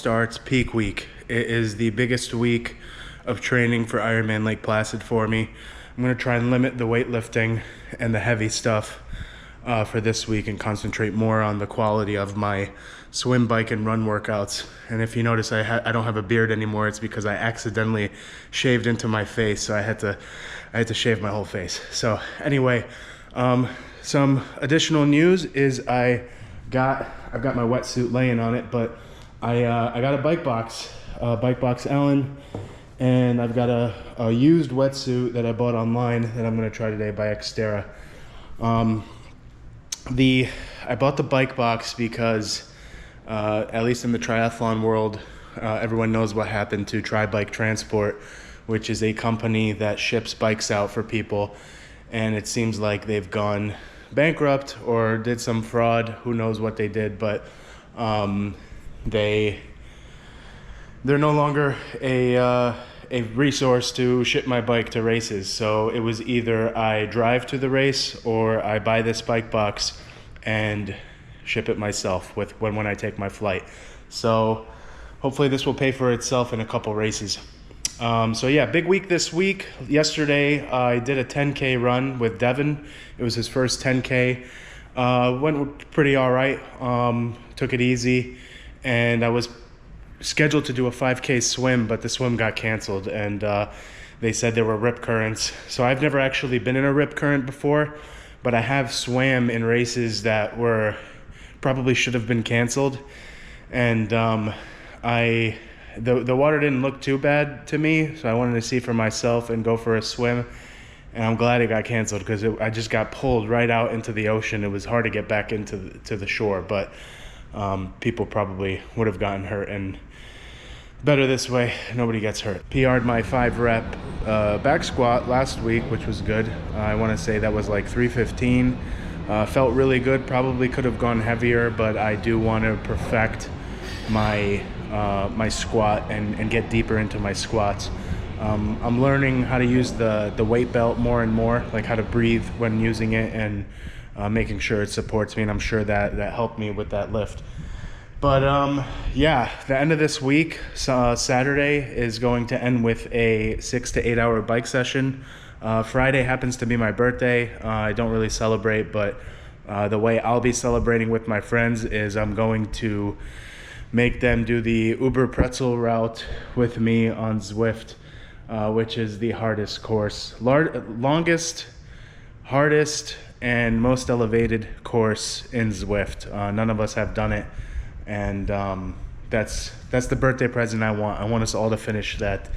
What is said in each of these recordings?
starts peak week. It is the biggest week of training for Ironman Lake Placid for me. I'm gonna try and limit the weightlifting and the heavy stuff for this week and concentrate more on the quality of my swim, bike, and run workouts. And if you notice, I don't have a beard anymore. It's because I accidentally shaved into my face, so I had to shave my whole face. So anyway, some additional news is I've got my wetsuit laying on it, but I got a bike box Allen, and I've got a used wetsuit that I bought online that I'm gonna try today by Xterra. I bought the bike box because at least in the triathlon world, everyone knows what happened to Tri Bike Transport, which is a company that ships bikes out for people, and it seems like they've gone bankrupt or did some fraud. Who knows what they did, but they're no longer a resource to ship my bike to races. So it was either I drive to the race or I buy this bike box and ship it myself when I take my flight. So hopefully this will pay for itself in a couple races. So yeah, big week this week. Yesterday I did a 10K run with Devin. It was his first 10K. Went pretty all right. Took it easy, and I was scheduled to do a 5K swim, but the swim got canceled, and they said there were rip currents. So I've never actually been in a rip current before, but I have swam in races that probably should have been canceled, and the water didn't look too bad to me, so I wanted to see for myself and go for a swim. And I'm glad it got canceled because I just got pulled right out into the ocean. It was hard to get back into the shore, but people probably would have gotten hurt, and better this way, nobody gets hurt. PR'd my 5-rep back squat last week, which was good. I want to say that was like 315. Felt really good. Probably could have gone heavier, but I do want to perfect my squat and get deeper into my squats. I'm learning how to use the weight belt more and more, like how to breathe when using it, and making sure it supports me, and I'm sure that helped me with that lift. But yeah, the end of this week, Saturday, is going to end with a 6 to 8 hour bike session. Friday happens to be my birthday. I don't really celebrate, but the way I'll be celebrating with my friends is I'm going to make them do the Uber Pretzel route with me on Zwift, which is the hardest course, longest, hardest, and most elevated course in Zwift. None of us have done it, and that's the birthday present I want. I want us all to finish that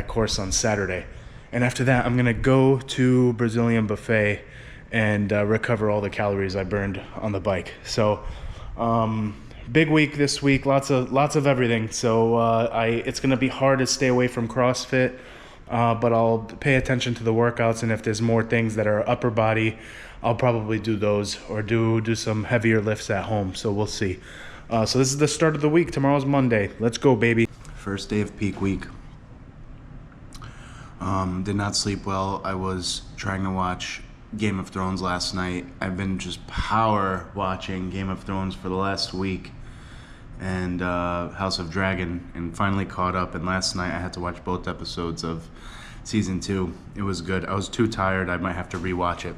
course on Saturday, and after that I'm gonna go to Brazilian buffet and recover all the calories I burned on the bike. So big week this week, lots of everything. So it's gonna be hard to stay away from CrossFit, but I'll pay attention to the workouts, and if there's more things that are upper body, I'll probably do those, or do some heavier lifts at home. So we'll see. So this is the start of the week. Tomorrow's Monday. Let's go, baby. First day of peak week. Did not sleep well. I was trying to watch Game of Thrones last night. I've been just power watching Game of Thrones for the last week, and House of Dragon, and finally caught up. And last night I had to watch both episodes of season 2. It was good. I was too tired. I might have to rewatch it.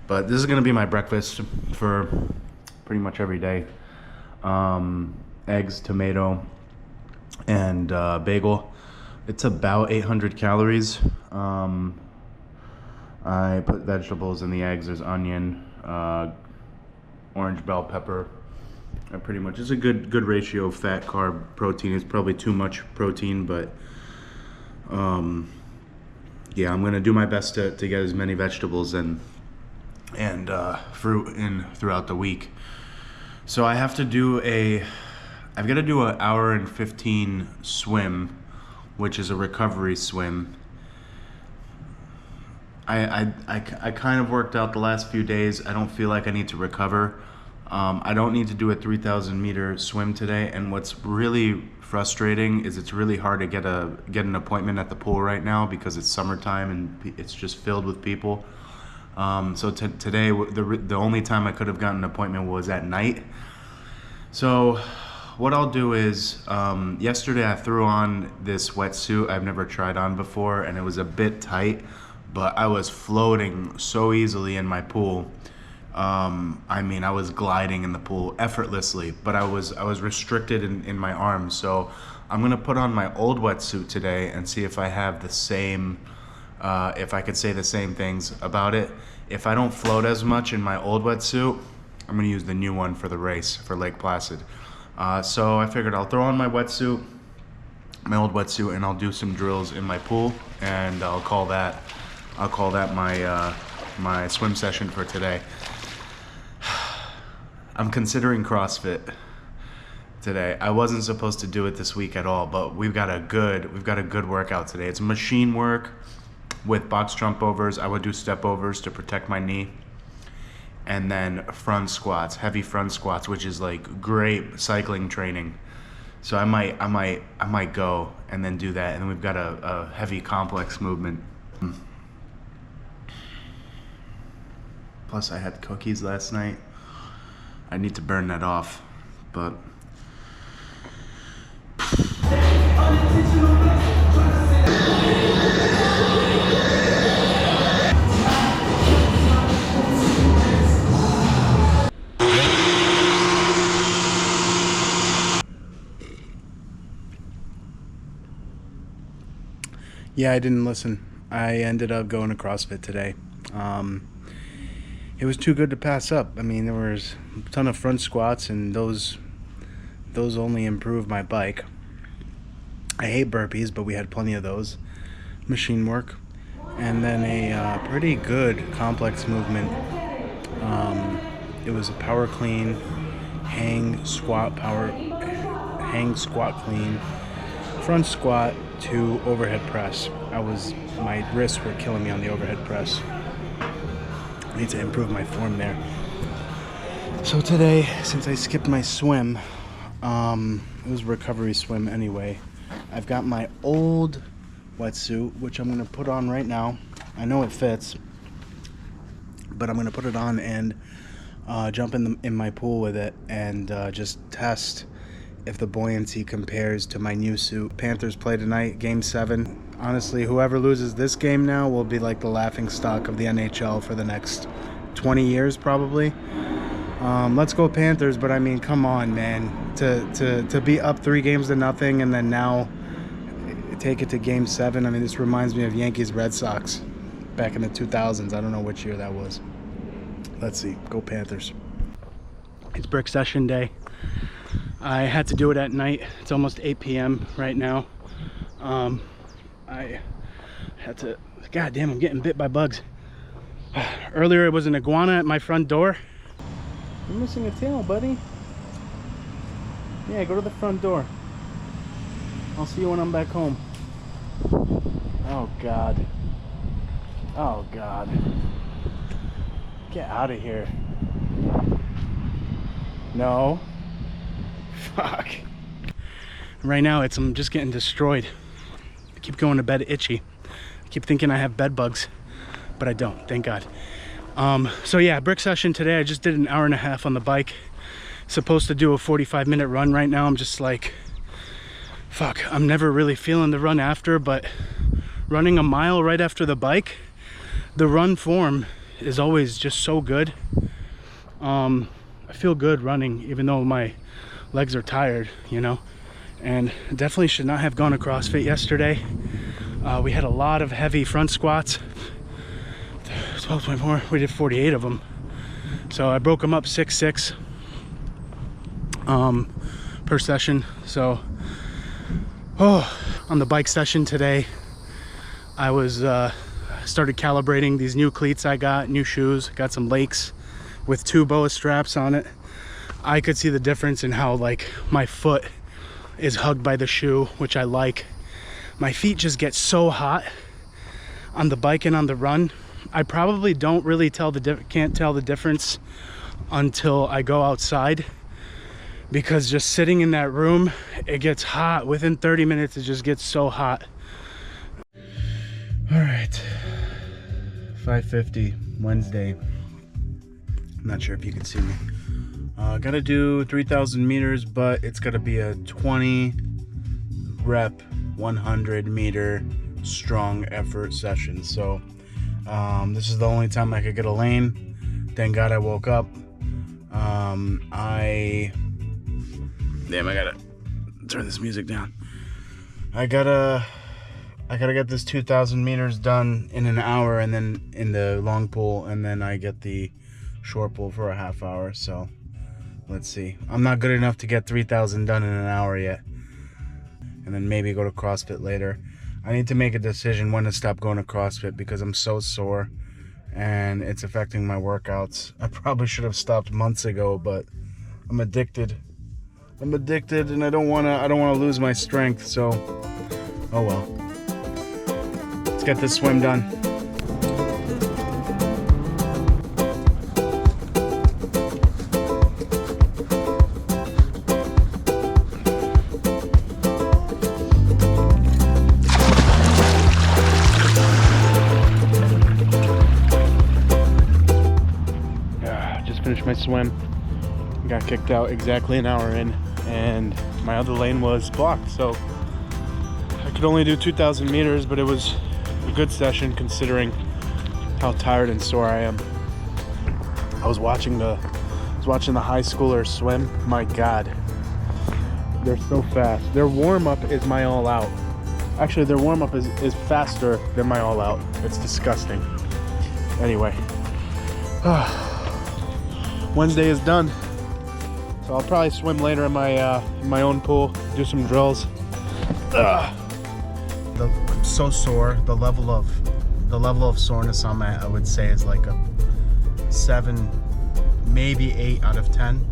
But this is gonna be my breakfast for pretty much every day. Eggs, tomato, and bagel. It's about 800 calories. I put vegetables in the eggs. There's onion, orange bell pepper. Pretty much, it's a good ratio of fat, carb, protein. It's probably too much protein, but yeah, I'm gonna do my best to get as many vegetables and fruit in throughout the week. So I've got to do an hour and 15 swim, which is a recovery swim. I kind of worked out the last few days. I don't feel like I need to recover. I don't need to do a 3,000 meter swim today, and what's really frustrating is it's really hard to get an appointment at the pool right now because it's summertime and it's just filled with people. So today, the only time I could have gotten an appointment was at night. So what I'll do is, yesterday I threw on this wetsuit I've never tried on before, and it was a bit tight, but I was floating so easily in my pool. I mean, I was gliding in the pool effortlessly, but I was restricted in my arms. So I'm gonna put on my old wetsuit today and see if I have the same, if I could say the same things about it. If I don't float as much in my old wetsuit, I'm gonna use the new one for the race for Lake Placid. So I figured I'll throw on my wetsuit, my old wetsuit, and I'll do some drills in my pool, and I'll call that my my swim session for today. I'm considering CrossFit today. I wasn't supposed to do it this week at all, but we've got a good workout today. It's machine work with box jump overs. I would do step overs to protect my knee, and then front squats, heavy front squats, which is like great cycling training. So I might go and then do that, and then we've got a heavy complex movement. Plus I had cookies last night. I need to burn that off, but yeah, I didn't listen. I ended up going to CrossFit today. It was too good to pass up. I mean, there was a ton of front squats, and those only improve my bike. I hate burpees, but we had plenty of those. Machine work, and then a pretty good complex movement. It was a power clean, hang squat clean, front squat to overhead press. My wrists were killing me on the overhead press. I need to improve my form there. So today, since I skipped my swim, it was a recovery swim anyway. I've got my old wetsuit, which I'm gonna put on right now. I know it fits, but I'm gonna put it on and jump in my pool with it and just test if the buoyancy compares to my new suit. Panthers play tonight, game 7. Honestly, whoever loses this game now will be like the laughing stock of the NHL for the next 20 years probably. Let's go Panthers, but I mean, come on, man. To be up 3-0 and then now take it to game 7. I mean, this reminds me of Yankees Red Sox back in the 2000s. I don't know which year that was. Let's see, go Panthers. It's brick session day. I had to do it at night. It's almost 8 p.m. right now. I had to, god damn, I'm getting bit by bugs. Earlier it was an iguana at my front door. You're missing a tail, buddy. Yeah, go to the front door. I'll see you when I'm back home. Oh god. Oh god. Get out of here. No. Fuck. Right now I'm just getting destroyed. I keep going to bed itchy. I keep thinking I have bed bugs, but I don't, thank God. So yeah, brick session today. I just did an hour and a half on the bike. Supposed to do a 45-minute run right now. I'm just like, fuck, I'm never really feeling the run after, but running a mile right after the bike, the run form is always just so good. I feel good running, even though my legs are tired, you know. And definitely should not have gone to CrossFit yesterday. We had a lot of heavy front squats. 12.4, we did 48 of them. So I broke them up 6-6 per session. So on the bike session today, I was started calibrating these new cleats I got, new shoes. Got some Lakes with 2 BOA straps on it. I could see the difference in how like my foot is hugged by the shoe, which I like. My feet just get so hot on the bike and on the run. I probably don't really can't tell the difference until I go outside, because just sitting in that room, it gets hot. Within 30 minutes, it just gets so hot. All right, 5:50 Wednesday. I'm not sure if you can see me. Gotta do 3,000 meters, but it's gotta be a 20 rep, 100 meter strong effort session. So this is the only time I could get a lane. Thank God I woke up. I gotta turn this music down. I gotta get this 2,000 meters done in an hour, and then in the long pool, and then I get the short pool for a half hour. So let's see. I'm not good enough to get 3,000 done in an hour yet, and then maybe go to CrossFit later. I need to make a decision when to stop going to CrossFit because I'm so sore and it's affecting my workouts. I probably should have stopped months ago, but I'm addicted. I'm addicted, and I don't want to lose my strength. So, oh well. Let's get this swim done. Finished my swim. Got kicked out exactly an hour in, and my other lane was blocked, so I could only do 2,000 meters, but it was a good session considering how tired and sore I am. I was watching the high schoolers swim. My God, they're so fast. Their warm-up is my all-out. Actually, their warm-up is faster than my all-out. It's disgusting. Anyway. Wednesday is done, so I'll probably swim later in my own pool, do some drills. I'm so sore. The level of soreness I'm at, I would say, is like a 7, maybe 8 out of 10.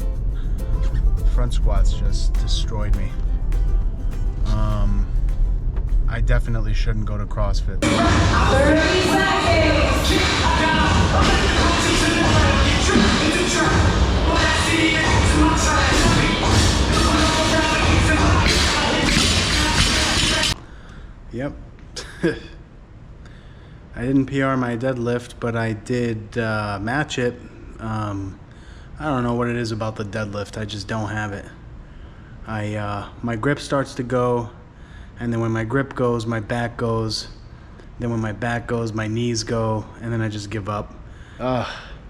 Front squats just destroyed me. I definitely shouldn't go to CrossFit. 30 seconds. Yep. I didn't PR my deadlift, but I did match it. I don't know what it is about the deadlift. I just don't have it. My grip starts to go, and then when my grip goes, my back goes. Then when my back goes, my knees go, and then I just give up.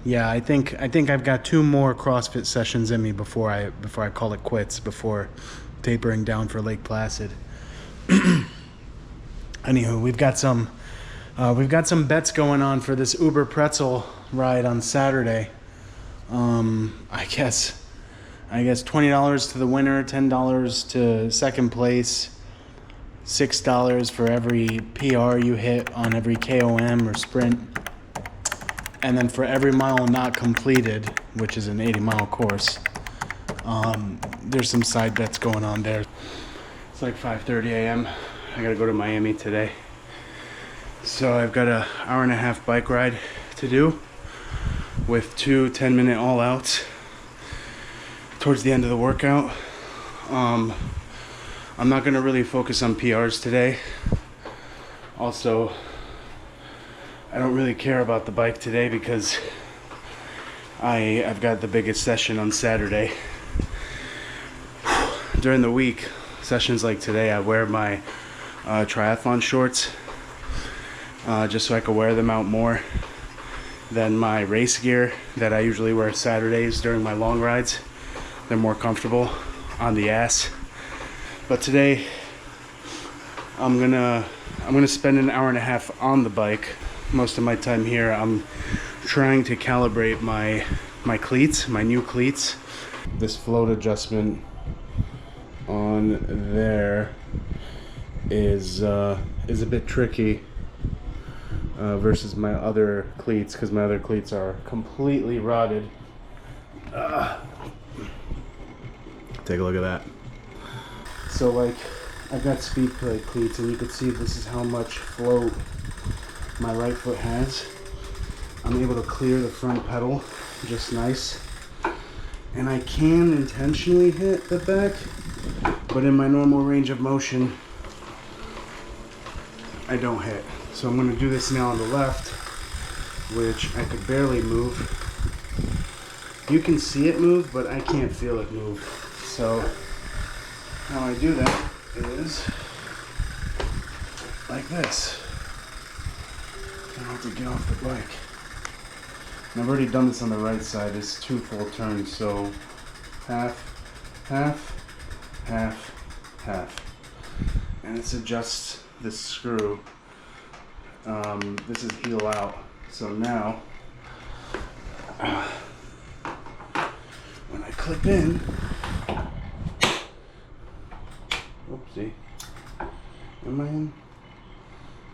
Yeah, I think I've got 2 more CrossFit sessions in me before I call it quits, before tapering down for Lake Placid. Anywho, we've got some bets going on for this UBER Pretzel ride on Saturday. I guess $20 to the winner, $10 to second place, $6 for every PR you hit on every KOM or sprint, and then for every mile not completed, which is an 80-mile course. There's some side bets going on there. It's like 5:30 a.m. I gotta go to Miami today. So I've got an hour-and-a-half bike ride to do with 2 10-minute all-outs towards the end of the workout. I'm not gonna really focus on PRs today. Also, I don't really care about the bike today because I've got the biggest session on Saturday. During the week, sessions like today, I wear my triathlon shorts just so I can wear them out more than my race gear that I usually wear Saturdays during my long rides. They're more comfortable on the ass. But today I'm gonna spend an hour and a half on the bike. Most of my time here I'm trying to calibrate my cleats, my new cleats. This float adjustment on there is a bit tricky versus my other cleats, because my other cleats are completely rotted. Take a look at that. So like, I've got speed plate cleats, and you can see this is how much float my right foot has. I'm able to clear the front pedal just nice, and I can intentionally hit the back, but in my normal range of motion I don't hit. So I'm going to do this now on the left, which I could barely move. You can see it move, but I can't feel it move. So how I do that is like this. I have to get off the bike. And I've already done this on the right side. It's 2 full turns, so half, half, half, half. And this adjusts this screw. This is heel out. So now, when I clip in, oopsie, am I in?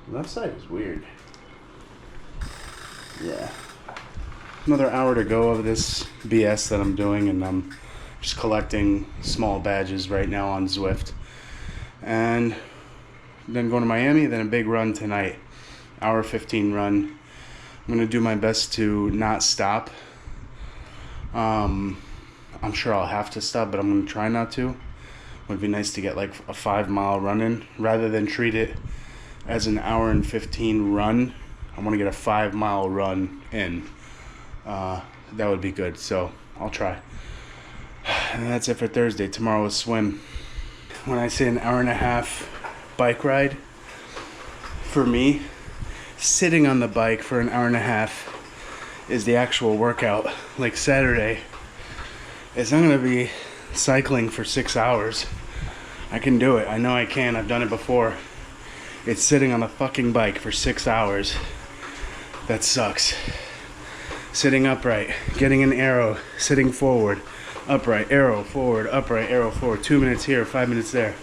Left side is weird. Yeah. Another hour to go of this BS that I'm doing, and I'm just collecting small badges right now on Zwift. And then going to Miami, then a big run tonight. Hour 15 run. I'm going to do my best to not stop. I'm sure I'll have to stop, but I'm going to try not to. It would be nice to get like a 5-mile run in rather than treat it as an hour and 15 run. I want to get a 5-mile run in. That would be good, so I'll try. And that's it for Thursday. Tomorrow is swim. When I say an hour and a half bike ride, for me, sitting on the bike for an hour and a half is the actual workout. Like Saturday, it's not going to be cycling for 6 hours. I can do it. I know I can. I've done it before. It's sitting on the fucking bike for 6 hours. That sucks. Sitting upright, getting an arrow, sitting forward, upright, arrow, forward, upright, arrow, forward. 2 minutes here, 5 minutes there.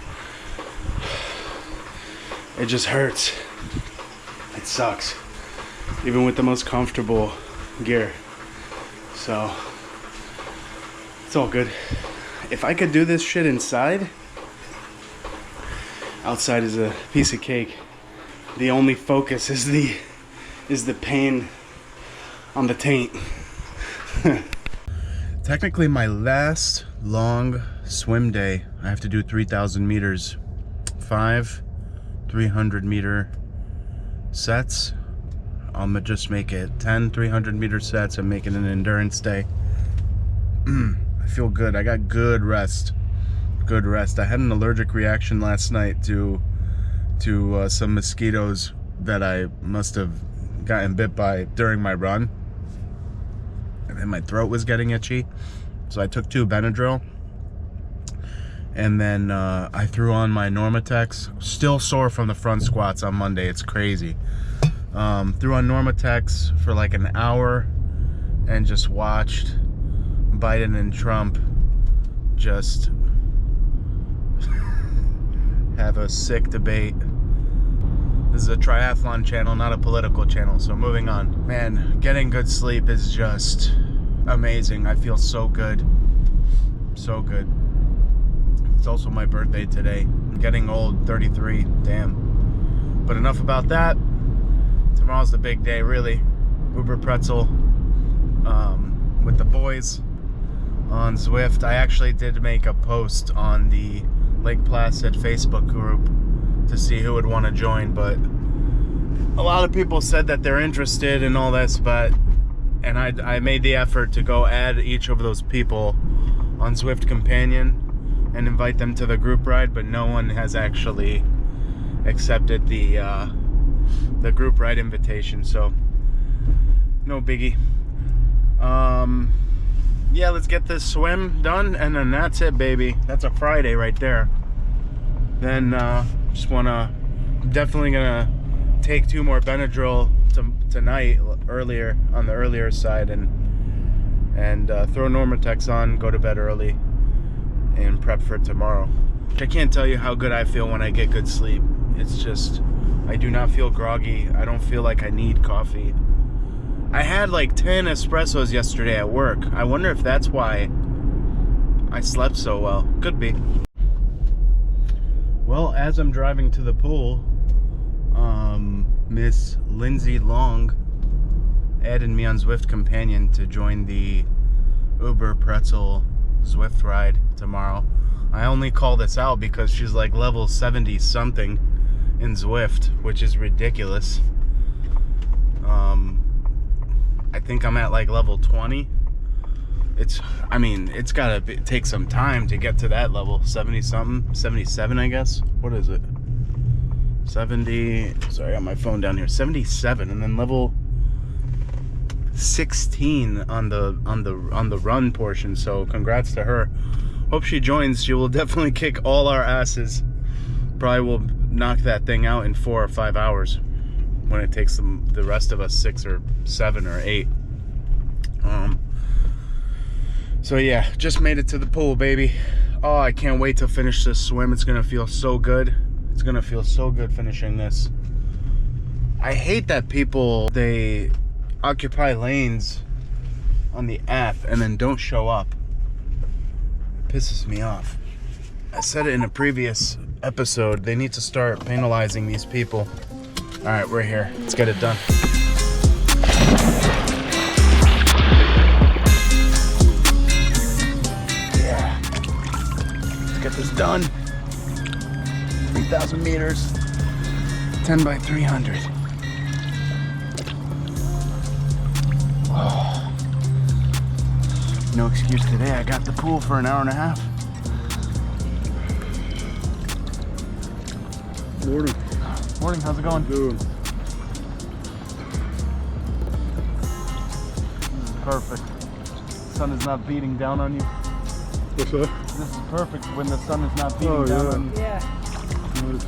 It just hurts. It sucks. Even with the most comfortable gear. So, it's all good. If I could do this shit inside, outside is a piece of cake. The only focus is the pain on the taint. Technically my last long swim day, I have to do 3,000 meters. 5 300-meter sets. I'm gonna just make it 10 300-meter sets and make it an endurance day. I feel good. I got good rest. Good rest. I had an allergic reaction last night to some mosquitoes that I must have gotten bit by during my run. And then my throat was getting itchy. So I took 2 Benadryl. And then I threw on my Normatex. Still sore from the front squats on Monday. It's crazy. Threw on Normatex for like an hour and just watched Biden and Trump just have a sick debate. This is a triathlon channel, not a political channel, so moving on. Man, getting good sleep is just amazing. I feel so good. So good. It's also my birthday today. I'm getting old, 33, damn. But enough about that. Tomorrow's the big day, really. UBER Pretzel with the boys on Zwift. I actually did make a post on the Lake Placid Facebook group to see who would want to join, but a lot of people said that they're interested in all this, and I made the effort to go add each of those people on Zwift Companion and invite them to the group ride, but no one has actually accepted the group ride invitation, so no biggie. Yeah, let's get this swim done, and then that's it, baby. That's a Friday right there. Then just wanna, definitely gonna take 2 more Benadryl tonight, earlier, on the earlier side, and throw Normatex on, go to bed early, and prep for tomorrow. I can't tell you how good I feel when I get good sleep. It's just, I do not feel groggy. I don't feel like I need coffee. I had like 10 espressos yesterday at work. I wonder if that's why I slept so well. Could be. Well, as I'm driving to the pool, Miss Lindsay Long added me on Zwift Companion to join the UBER Pretzel Zwift ride tomorrow. I only call this out because she's like level 70 something in Zwift, which is ridiculous. I think I'm at like level 20. I mean, it's gotta take some time to get to that level. 70 something, 77, I guess. What is it? 70. Sorry, I got my phone down here. 77, and then level 16 on the run portion. So congrats to her. Hope she joins. She will definitely kick all our asses. Probably will knock that thing out in 4 or 5 hours when it takes the rest of us 6 or 7 or 8. So yeah, just made it to the pool, baby. Oh, I can't wait to finish this swim. It's gonna feel so good. It's gonna feel so good finishing this. I hate that people, they occupy lanes on the app and then don't show up. It pisses me off. I said it in a previous episode. They need to start penalizing these people. All right, we're here. Let's get it done. Yeah. Let's get this done. 3,000 meters. 10 by 300. Oh. No excuse today. I got the pool for an hour and a half. Morning. Morning, how's it going? Good. This is perfect. The sun is not beating down on you. What's that? This is perfect when the sun is not beating down on you. Yeah. Nice.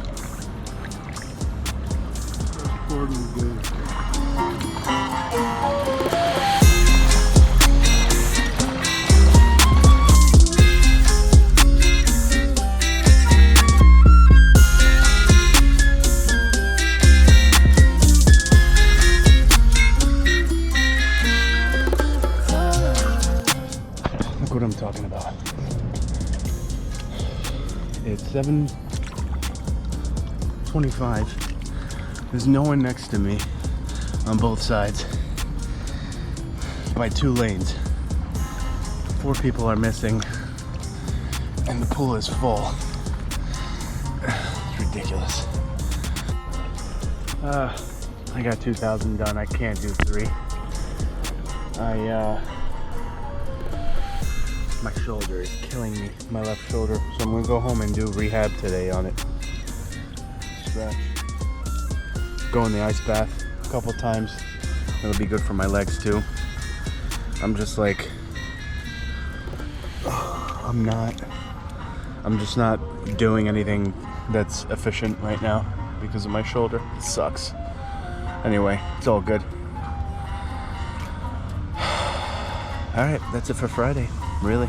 Best part of the day. Look what I'm talking about. It's 7:25. There's no one next to me on both sides by 2 lanes. 4 people are missing and the pool is full. It's ridiculous. I got 2,000 done. I can't do 3. My shoulder is killing me, my left shoulder. So I'm gonna go home and do rehab today on it. Stretch. Go in the ice bath a couple times. It'll be good for my legs too. I'm just like, I'm just not doing anything that's efficient right now because of my shoulder. It sucks. Anyway, it's all good. All right, that's it for Friday. Really?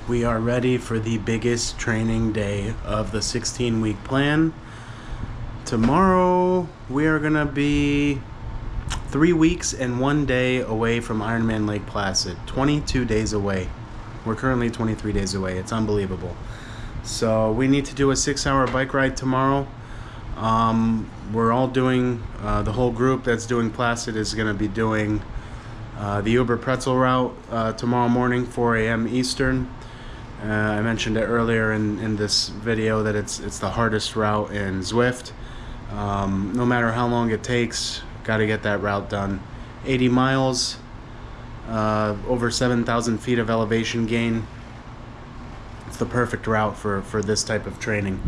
We are ready for the biggest training day of the 16-week plan. Tomorrow we are gonna be 3 weeks and 1 day away from Ironman Lake Placid. 22 days away. We're currently 23 days away. It's unbelievable. So we need to do a 6-hour bike ride tomorrow. We're all doing, the whole group that's doing Placid is gonna be doing the UBER Pretzel route tomorrow morning, 4 a.m. Eastern. I mentioned it earlier in this video that it's the hardest route in Zwift. No matter how long it takes, got to get that route done. 80 miles, over 7,000 feet of elevation gain. It's the perfect route for this type of training.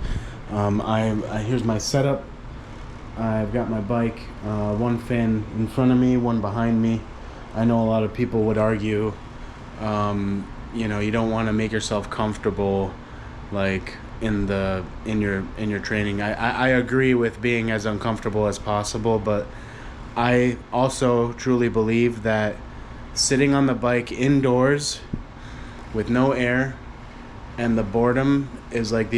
Here's my setup. I've got my bike, one fan in front of me, one behind me. I know a lot of people would argue, you know, you don't want to make yourself comfortable, like in your training. I agree with being as uncomfortable as possible, but I also truly believe that sitting on the bike indoors with no air and the boredom is like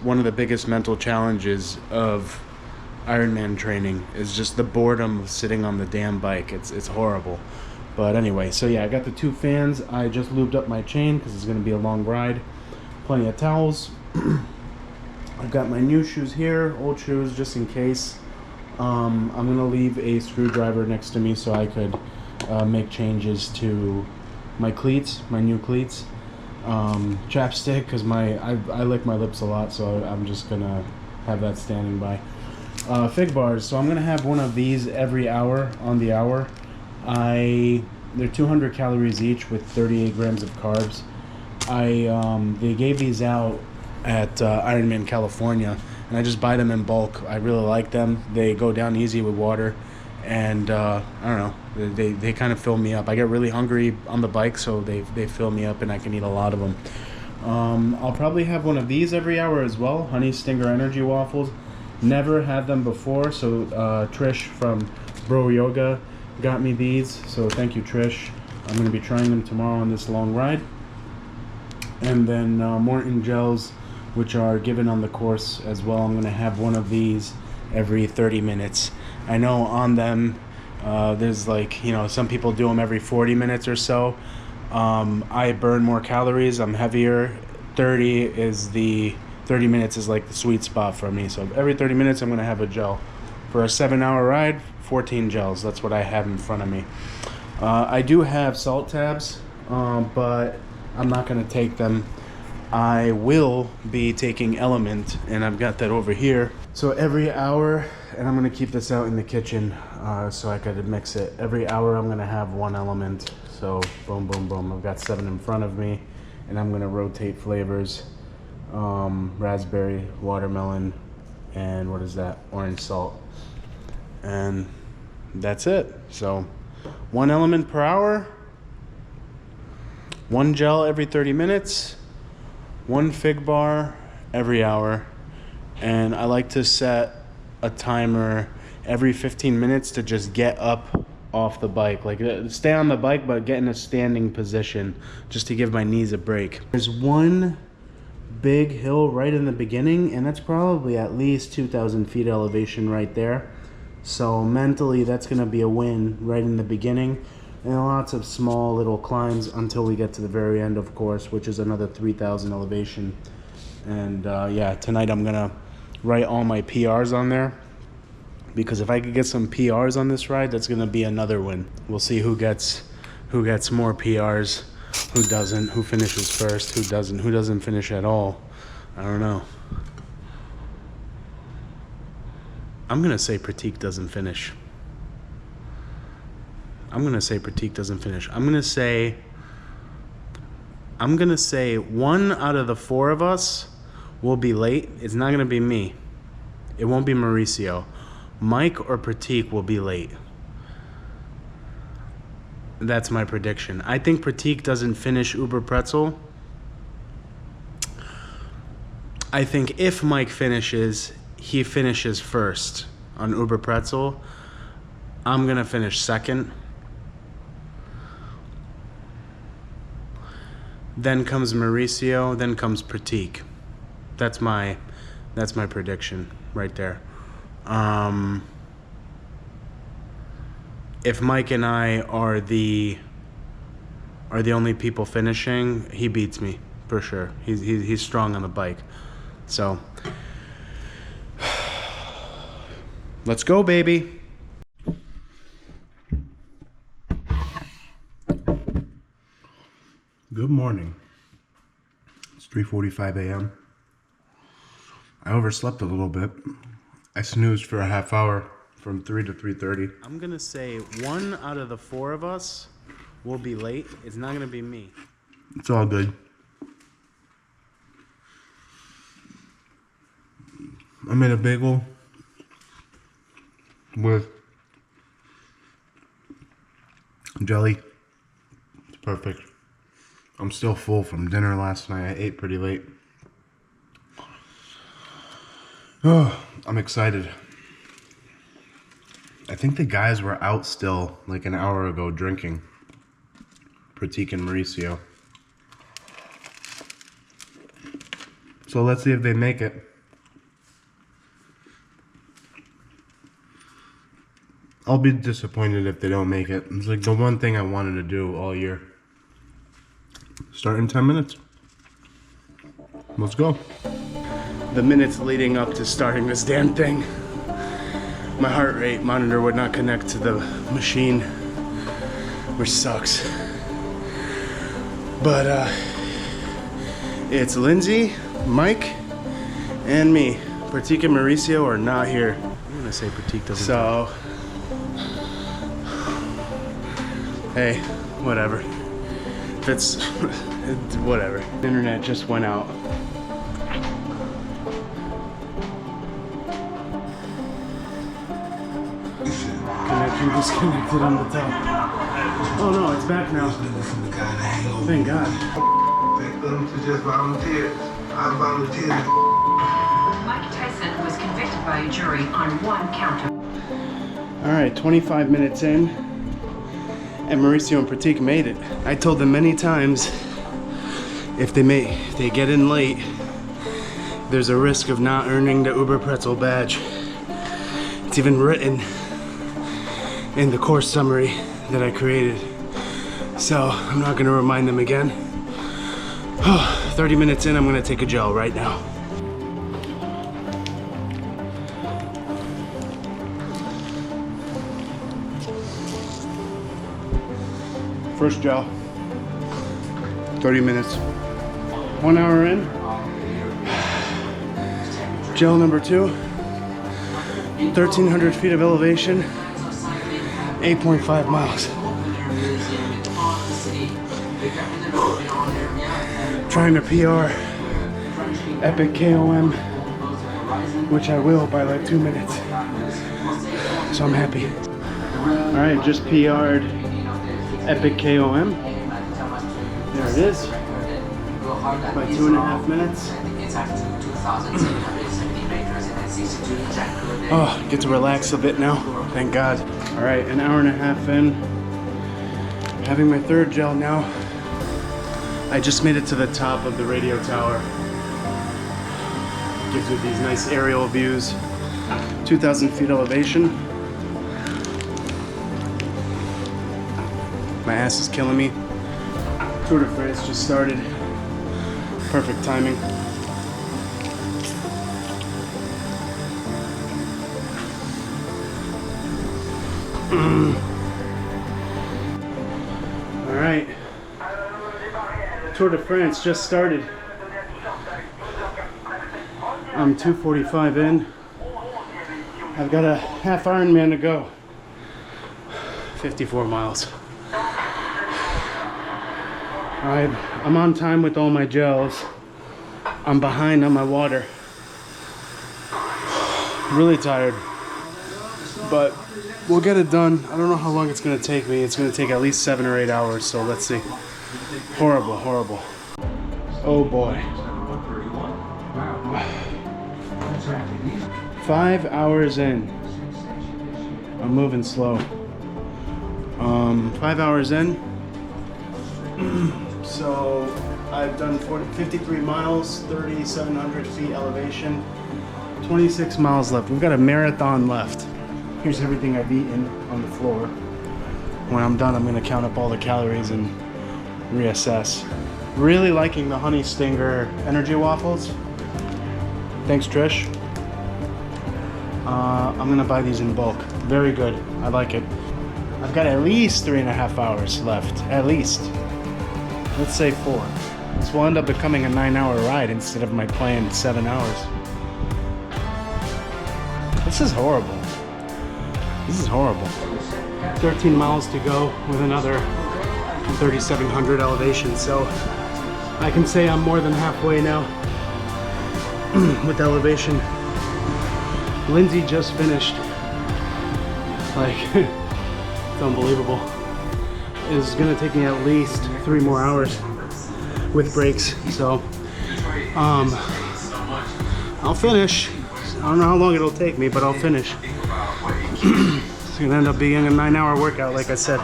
one of the biggest mental challenges of Ironman training, is just the boredom of sitting on the damn bike. It's horrible. But anyway, so yeah, I got the 2 fans. I just lubed up my chain because it's going to be a long ride. Plenty of towels. I've got my new shoes here, old shoes just in case. I'm going to leave a screwdriver next to me so I could make changes to my cleats, my new cleats. Chapstick, because I lick my lips a lot, so I'm just going to have that standing by. Fig bars, so I'm gonna have one of these every hour on the hour. I They're 200 calories each with 38 grams of carbs. They gave these out at Ironman California, and I just buy them in bulk. I really like them. They go down easy with water, and I don't know, they kind of fill me up. I get really hungry on the bike, so they fill me up, and I can eat a lot of them. I'll probably have one of these every hour as well, Honey Stinger Energy Waffles. Never had them before, so Trish from Bro Yoga got me these, so thank you, Trish. I'm going to be trying them tomorrow on this long ride. And then Morton gels, which are given on the course as well. I'm going to have one of these every 30 minutes. I know on them there's like, you know, some people do them every 40 minutes or so. I burn more calories. I'm heavier. 30 minutes is like the sweet spot for me. So every 30 minutes I'm going to have a gel. For a 7-hour ride, 14 gels. That's what I have in front of me. I do have salt tabs, but I'm not going to take them. I will be taking Element, and I've got that over here. So every hour, and I'm going to keep this out in the kitchen so I could mix it. Every hour I'm going to have one Element. So boom, boom, boom. I've got 7 in front of me, and I'm going to rotate flavors. Raspberry, watermelon, and what is that? Orange salt. And that's it. So 1 Element per hour, 1 gel every 30 minutes, 1 fig bar every hour, and I like to set a timer every 15 minutes to just get up off the bike, like stay on the bike but get in a standing position just to give my knees a break. There's one big hill right in the beginning, and that's probably at least 2,000 feet elevation right there. So mentally that's going to be a win right in the beginning, and lots of small little climbs until we get to the very end, of course, which is another 3,000 elevation. And yeah, tonight I'm gonna write all my PRs on there, because if I could get some PRs on this ride, that's gonna be another win. We'll see who gets more PRs, who doesn't, who finishes first, who doesn't finish at all. I don't know. I'm gonna say Pratik doesn't finish. I'm gonna say 1 out of the 4 of us will be late. It's not gonna be me. It won't be Mauricio. Mike or Pratik will be late. That's my prediction. I think Pratik doesn't finish Uber Pretzel. I think if Mike finishes, he finishes first on Uber Pretzel. I'm gonna finish second. Then comes Mauricio, then comes Pratik. That's my prediction right there. If Mike and I are the only people finishing, he beats me for sure. He's strong on the bike. So let's go, baby. Good morning. It's 3:45 a.m. I overslept a little bit. I snoozed for a half hour from 3 to 3:30. I'm gonna say 1 out of the 4 of us will be late. It's not gonna be me. It's all good. I made a bagel with jelly. It's perfect. I'm still full from dinner last night. I ate pretty late. Oh, I'm excited. I think the guys were out still like an hour ago drinking. Pratik and Mauricio. So let's see if they make it. I'll be disappointed if they don't make it. It's like the one thing I wanted to do all year. Start in 10 minutes. Let's go. The minutes leading up to starting this damn thing, my heart rate monitor would not connect to the machine, which sucks. But it's Lindsay, Mike, and me. Pratik and Mauricio are not here. I'm gonna say Pratik doesn't. So, Hey, whatever. If it's whatever. The internet just went out. Connection disconnected on the top. Oh no, it's back now. Thank God. Thank them to just volunteers. I volunteered. Mike Tyson was convicted by a jury on 1 count of... All right, 25 minutes in, and Mauricio and Pratik made it. I told them many times, if they get in late, there's a risk of not earning the Uber Pretzel badge. It's even written in the course summary that I created. So I'm not gonna remind them again. 30 minutes in, I'm gonna take a gel right now. First gel, 30 minutes. 1 hour in. Gel number 2, 1,300 feet of elevation, 8.5 miles. Trying to PR epic KOM, which I will by like 2 minutes. So I'm happy. All right, just PR'd epic KOM. There it is. By 2.5 minutes. Oh, get to relax a bit now. Thank God. All right, an hour and a half in. Having my 3rd gel now. I just made it to the top of the radio tower. Gives you these nice aerial views. 2,000 feet elevation. My ass is killing me. Tour de France just started. Perfect timing. All right. Tour de France just started. I'm 2:45 in. I've got a half Ironman to go. 54 miles. I'm on time with all my gels. I'm behind on my water. Really tired. But we'll get it done. I don't know how long it's gonna take me. It's gonna take at least 7 or 8 hours, so let's see. Horrible, horrible. Oh boy. 5 hours in. I'm moving slow. 5 hours in. So I've done 53 miles, 3,700 feet elevation, 26 miles left. We've got a marathon left. Here's everything I've eaten on the floor. When I'm done, I'm gonna count up all the calories and reassess. Really liking the Honey Stinger energy waffles. Thanks, Trish. I'm gonna buy these in bulk. Very good, I like it. I've got at least 3.5 hours left, at least. Let's say 4. This will end up becoming a 9-hour ride instead of my planned 7 hours. This is horrible. This is horrible. 13 miles to go with another 3,700 elevation, so I can say I'm more than halfway now with elevation. Lindsay just finished. Like, it's unbelievable. It's gonna take me at least 3 more hours with breaks, so I'll finish. I don't know how long it'll take me, but I'll finish. It's gonna end up being a 9-hour workout, like I said.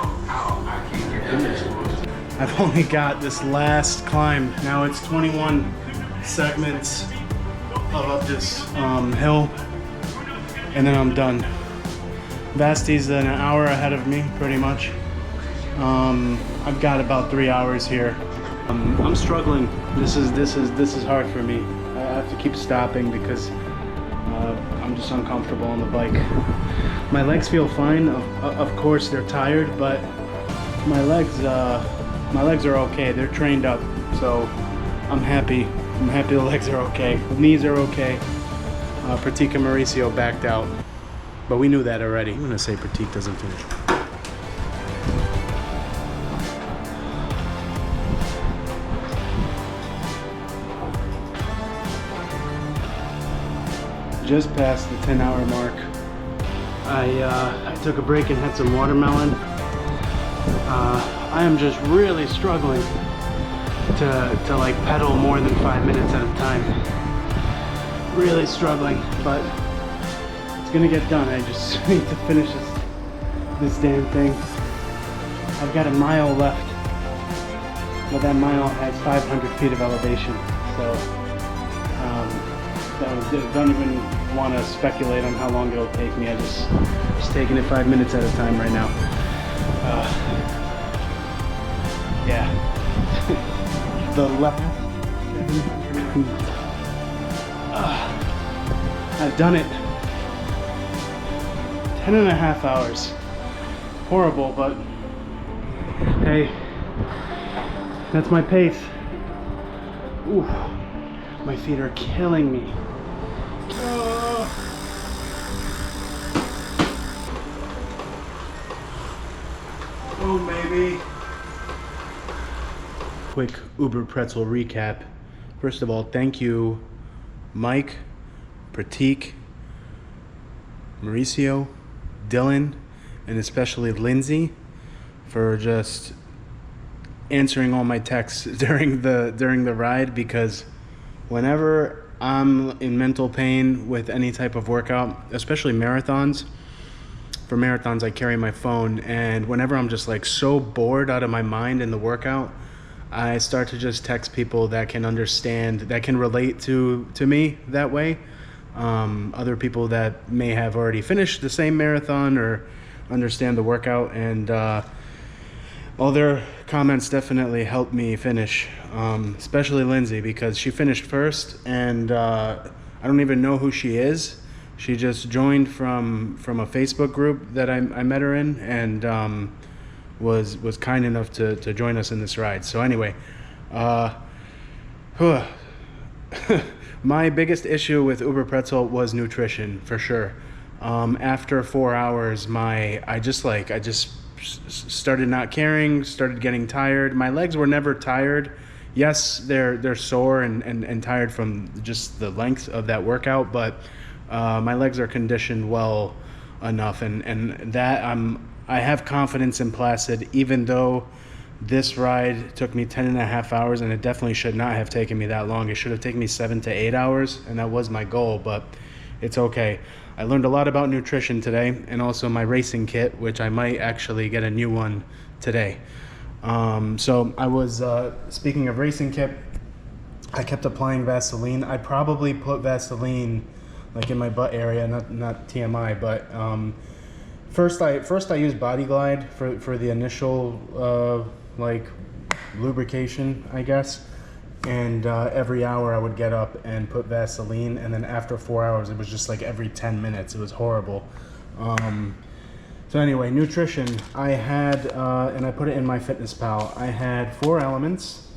I've only got this last climb. Now it's 21 segments of up this hill, and then I'm done. Vasti's an hour ahead of me, pretty much. I've got about 3 hours here. I'm struggling. This is hard for me. I have to keep stopping because I'm just uncomfortable on the bike. My legs feel fine. Of course, they're tired, but my legs are okay. They're trained up, so I'm happy. I'm happy the legs are okay. The knees are okay. Pratik and Mauricio backed out, but we knew that already. I'm gonna say Pratik doesn't finish. just past the 10-hour mark. I took a break and had some watermelon. I am just really struggling to like pedal more than 5 minutes at a time. Really struggling, but it's gonna get done. I just need to finish this damn thing. I've got a mile left, but that mile has 500 feet of elevation, so don't even want to speculate on how long it'll take me. I just taking it 5 minutes at a time right now. Yeah. The last 700 feet. I've done it. 10.5 hours. Horrible, but hey, that's my pace. Ooh, my feet are killing me. Oh, baby. Quick Uber Pretzel recap. First of all, thank you, Mike, Pratik, Mauricio, Dylan, and especially Lindsay for just answering all my texts during the ride, because whenever I'm in mental pain with any type of workout, especially marathons, for marathons I carry my phone, and whenever I'm just like so bored out of my mind in the workout, I start to just text people that can understand, that can relate to me that way. Other people that may have already finished the same marathon or understand the workout, and all their comments definitely helped me finish, especially Lindsay, because she finished first, and I don't even know who she is. She just joined from a Facebook group that I met her in, and was kind enough to join us in this ride. So anyway, my biggest issue with Uber Pretzel was nutrition, for sure. After 4 hours, I just started not caring, started getting tired. My legs were never tired. Yes, they're sore and tired from just the length of that workout, but my legs are conditioned well enough, and that I have confidence in Placid, even though this ride took me 10.5 hours, and it definitely should not have taken me that long. It should have taken me 7 to 8 hours, and that was my goal, but it's okay. I learned a lot about nutrition today, and also my racing kit, which I might actually get a new one today. So I was, speaking of racing kit, I kept applying Vaseline. I probably put Vaseline like in my butt area, not TMI, but first I used Body Glide for the initial like lubrication, I guess. And every hour I would get up and put Vaseline, and then after 4 hours it was just like every 10 minutes. It was horrible. So anyway, nutrition. I had, and I put it in my FitnessPal, I had 4 elements.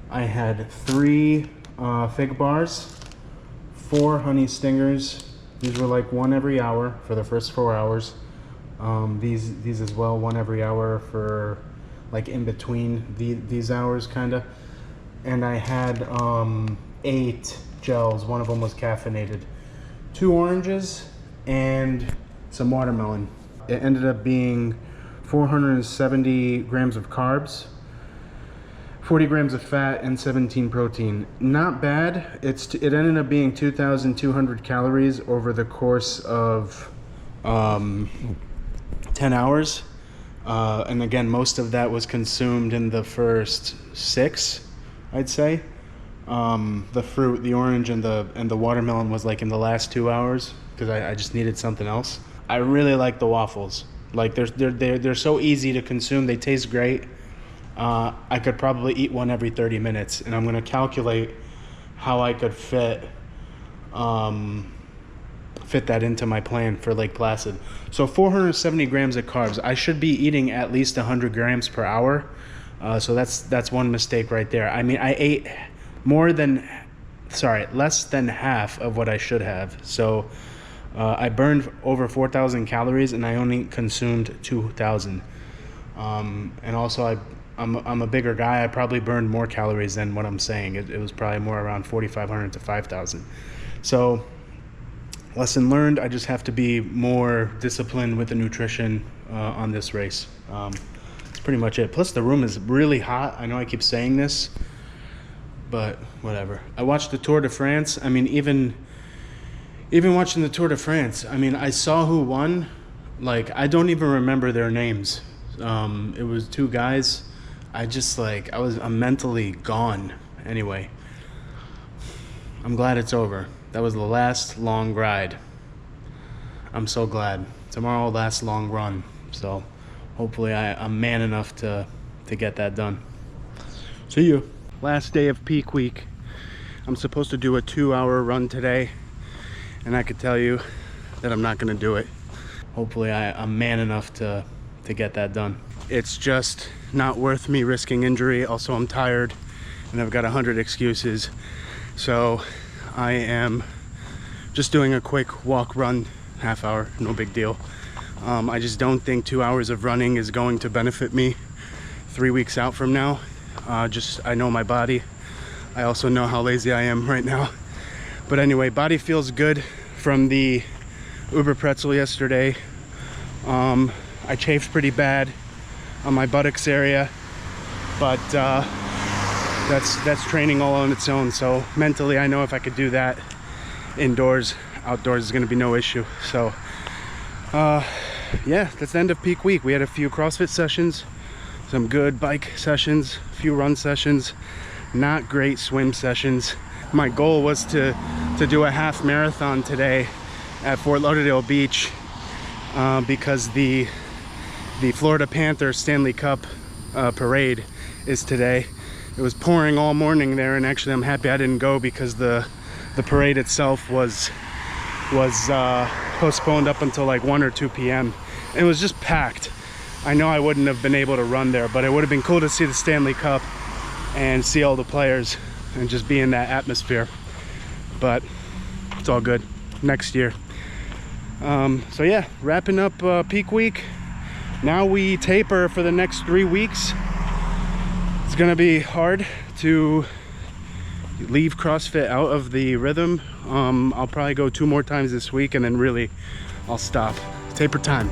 I had 3 fig bars, 4 honey stingers. These were like 1 every hour for the first 4 hours. These as well, 1 every hour for like in between these hours, kind of. And I had 8 gels. 1 of them was caffeinated. 2 oranges and some watermelon. It ended up being 470 grams of carbs, 40 grams of fat, and 17 protein. Not bad. It ended up being 2,200 calories over the course of 10 hours. And again, most of that was consumed in the first 6. I'd say. The fruit, the orange, and the watermelon was like in the last 2 hours, because I just needed something else. I really like the waffles. Like they're so easy to consume. They taste great. I could probably eat one every 30 minutes, and I'm gonna calculate how I could fit that into my plan for Lake Placid. So 470 grams of carbs. I should be eating at least 100 grams per hour. So that's one mistake right there. I mean, I ate less than half of what I should have. So I burned over 4,000 calories, and I only consumed 2,000. And also I'm a bigger guy. I probably burned more calories than what I'm saying. It was probably more around 4,500 to 5,000. So lesson learned. I just have to be more disciplined with the nutrition on this race. That's pretty much it. Plus the room is really hot. I know I keep saying this, but whatever. I watched the Tour de France. I mean, even watching the Tour de France, I mean, I saw who won. Like, I don't even remember their names. It was two guys. I'm mentally gone. Anyway, I'm glad it's over. That was the last long ride. I'm so glad. Tomorrow, last long run. So hopefully I'm man enough to get that done. See you. Last day of peak week. I'm supposed to do a 2-hour run today, and I could tell you that I'm not gonna do it. Hopefully I'm man enough to get that done. It's just not worth me risking injury. Also, I'm tired and I've got 100 excuses. So I am just doing a quick walk run, half hour, no big deal. I just don't think 2 hours of running is going to benefit me 3 weeks out from now. I know my body. I also know how lazy I am right now. But anyway, body feels good from the UBER Pretzel yesterday. I chafed pretty bad on my buttocks area, but that's training all on its own. So mentally, I know if I could do that indoors, outdoors is going to be no issue. So yeah, that's the end of peak week. We had a few CrossFit sessions, some good bike sessions, a few run sessions, not great swim sessions. My goal was to do a half marathon today at Fort Lauderdale Beach because the Florida Panthers Stanley Cup parade is today. It was pouring all morning there, and actually I'm happy I didn't go because the parade itself was postponed up until like 1 or 2 p.m. It was just packed. I know I wouldn't have been able to run there, but it would have been cool to see the Stanley Cup and see all the players and just be in that atmosphere. But it's all good. Next year. So yeah, wrapping up peak week. Now we taper for the next 3 weeks. It's gonna be hard to leave CrossFit out of the rhythm. I'll probably go 2 more times this week, and then really I'll stop. Taper time.